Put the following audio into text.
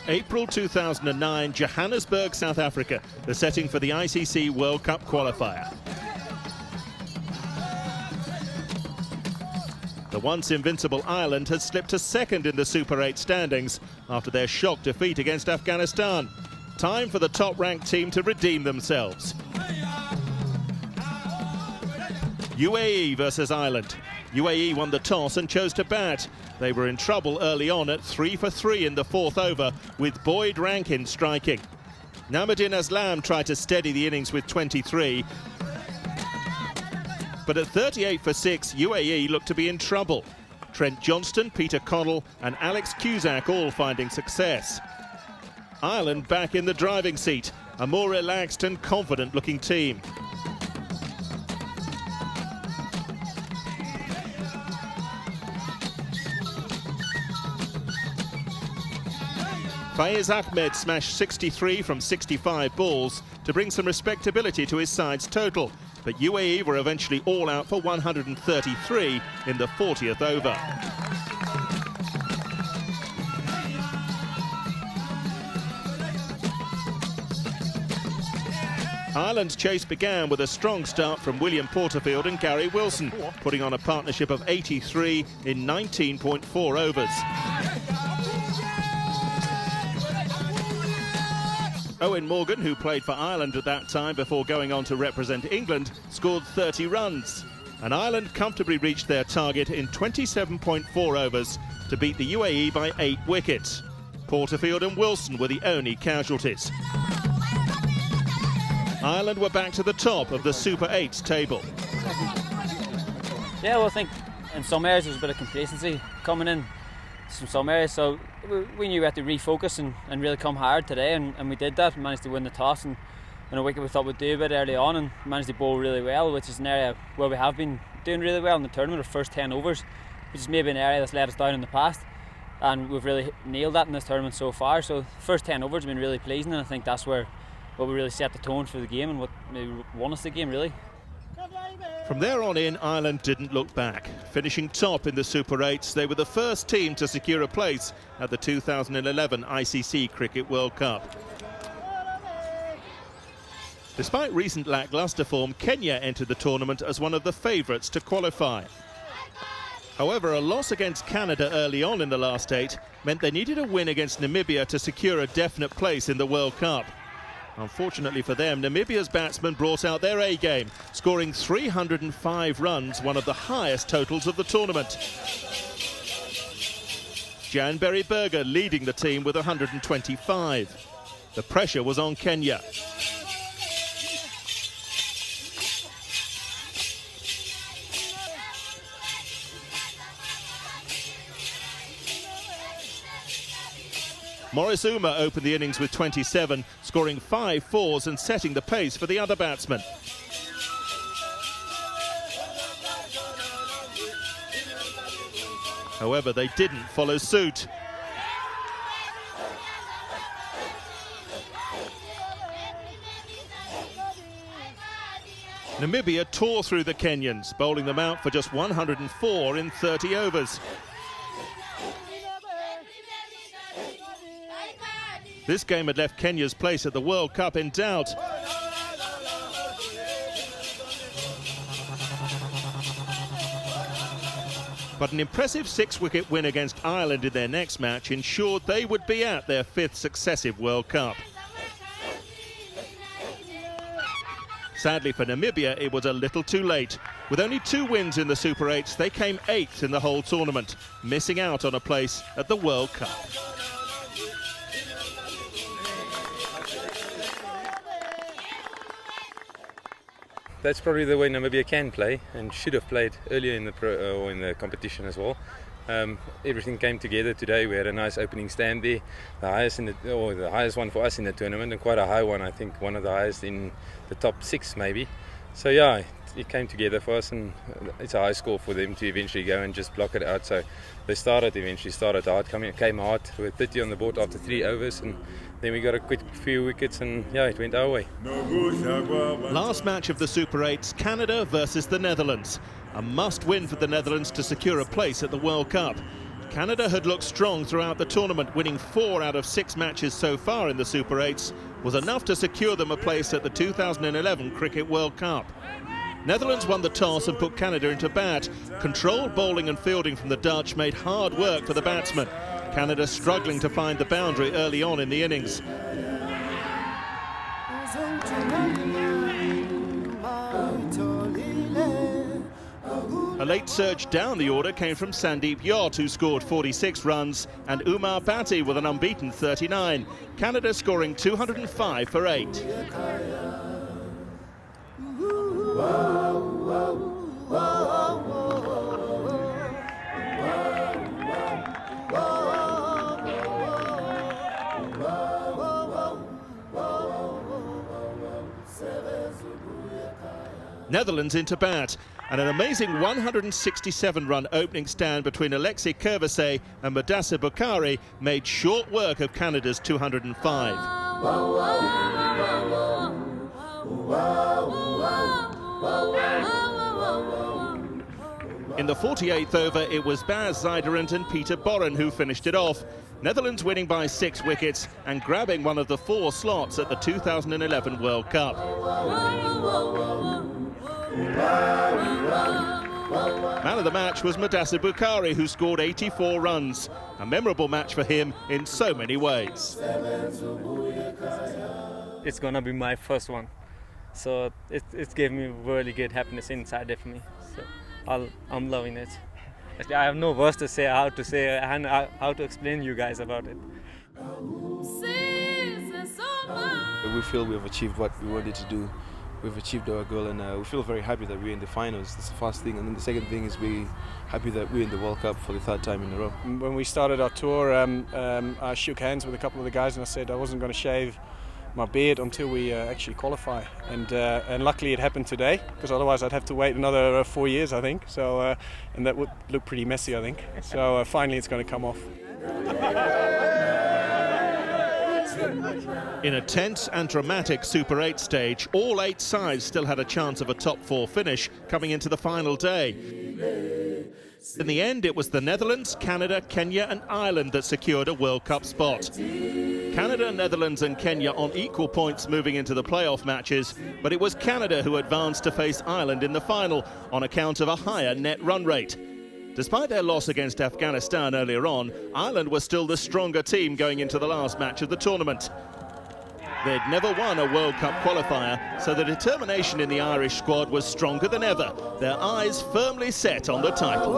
April 2009, Johannesburg, South Africa, the setting for the ICC World Cup qualifier. The once invincible Ireland had slipped to second in the Super 8 standings after their shock defeat against Afghanistan. Time for the top-ranked team to redeem themselves. UAE versus Ireland. UAE won the toss and chose to bat. They were in trouble early on at 3 for 3 in the fourth over, with Boyd Rankin striking. Namuddin Aslam tried to steady the innings with 23. But at 38 for 6, UAE looked to be in trouble. Trent Johnston, Peter Connell and Alex Cusack all finding success. Ireland back in the driving seat, a more relaxed and confident-looking team. Faiz Ahmed smashed 63 from 65 balls to bring some respectability to his side's total, but UAE were eventually all out for 133 in the 40th over. Ireland's chase began with a strong start from William Porterfield and Gary Wilson, putting on a partnership of 83 in 19.4 overs. Owen Morgan, who played for Ireland at that time before going on to represent England, scored 30 runs. And Ireland comfortably reached their target in 27.4 overs to beat the UAE by 8 wickets. Porterfield and Wilson were the only casualties. Ireland were back to the top of the Super 8 table. Yeah, well, I think in some areas there was a bit of complacency coming in from some areas, so we knew we had to refocus and really come hard today, and we did that. We managed to win the toss and in a wicket we thought we'd do a bit early on, and managed to bowl really well, which is an area where we have been doing really well in the tournament, our first 10 overs, which is maybe an area that's let us down in the past, and we've really nailed that in this tournament so far. So the first 10 overs have been really pleasing, and I think that's where we really set the tone for the game and what maybe won us the game, really. From there on in, Ireland didn't look back. Finishing top in the Super 8s, they were the first team to secure a place at the 2011 ICC Cricket World Cup. Despite recent lacklustre form, Kenya entered the tournament as one of the favourites to qualify. However, a loss against Canada early on in the last 8 meant they needed a win against Namibia to secure a definite place in the World Cup. Unfortunately for them, Namibia's batsmen brought out their A-game, scoring 305 runs, one of the highest totals of the tournament. Jan Berry Berger leading the team with 125. The pressure was on Kenya. Maurice Uma opened the innings with 27, scoring 5 fours and setting the pace for the other batsmen. However, they didn't follow suit. Namibia tore through the Kenyans, bowling them out for just 104 in 30 overs. This game had left Kenya's place at the World Cup in doubt. But an impressive 6-wicket win against Ireland in their next match ensured they would be at their 5th successive World Cup. Sadly for Namibia, it was a little too late. With only 2 wins in the Super 8s, they came 8th in the whole tournament, missing out on a place at the World Cup. That's probably the way Namibia can play and should have played earlier in the competition as well. Everything came together today. We had a nice opening stand there, the highest one for us in the tournament, and quite a high one. I think one of the highest in the top 6 maybe. So yeah, it came together for us, and it's a high score for them to eventually go and just block it out. So they eventually started hard, came hard with 30 on the board after 3 overs, and then we got a quick few wickets, and yeah, it went our way. Last match of the Super 8s, Canada versus the Netherlands. A must-win for the Netherlands to secure a place at the World Cup. Canada had looked strong throughout the tournament, winning 4 out of 6 matches so far in the Super 8s was enough to secure them a place at the 2011 Cricket World Cup. Netherlands won the toss and put Canada into bat. Controlled bowling and fielding from the Dutch made hard work for the batsmen. Canada struggling to find the boundary early on in the innings. A late surge down the order came from Sandeep Yot, who scored 46 runs, and Umar Bhatti with an unbeaten 39. Canada scoring 205 for 8. Netherlands into bat, and an amazing 167-run opening stand between Alexei Kervasay and Mudassir Bukhari made short work of Canada's 205. In the 48th over, it was Bas Zijderend and Peter Boren who finished it off. Netherlands winning by 6 wickets and grabbing one of the 4 slots at the 2011 World Cup. Man of the match was Mudassir Bukhari, who scored 84 runs. A memorable match for him in so many ways. It's gonna be my first one, so it gave me really good happiness inside it for me. So I'm loving it. I have no words to say how to explain you guys about it. We feel we have achieved what we wanted to do. We've achieved our goal, and we feel very happy that we're in the finals. That's the first thing, and then the second thing is we're happy that we're in the World Cup for the 3rd time in a row. When we started our tour, I shook hands with a couple of the guys and I said I wasn't going to shave my beard until we actually qualify, and luckily it happened today, because otherwise I'd have to wait another 4 years, I think. So and that would look pretty messy, I think. So finally it's going to come off. In a tense and dramatic Super 8 stage, all 8 sides still had a chance of a top 4 finish coming into the final day. In the end, it was the Netherlands, Canada, Kenya and Ireland that secured a World Cup spot. Canada, Netherlands and Kenya on equal points moving into the playoff matches, but it was Canada who advanced to face Ireland in the final on account of a higher net run rate. Despite their loss against Afghanistan earlier on, Ireland was still the stronger team going into the last match of the tournament. They'd never won a World Cup qualifier, so the determination in the Irish squad was stronger than ever, their eyes firmly set on the title.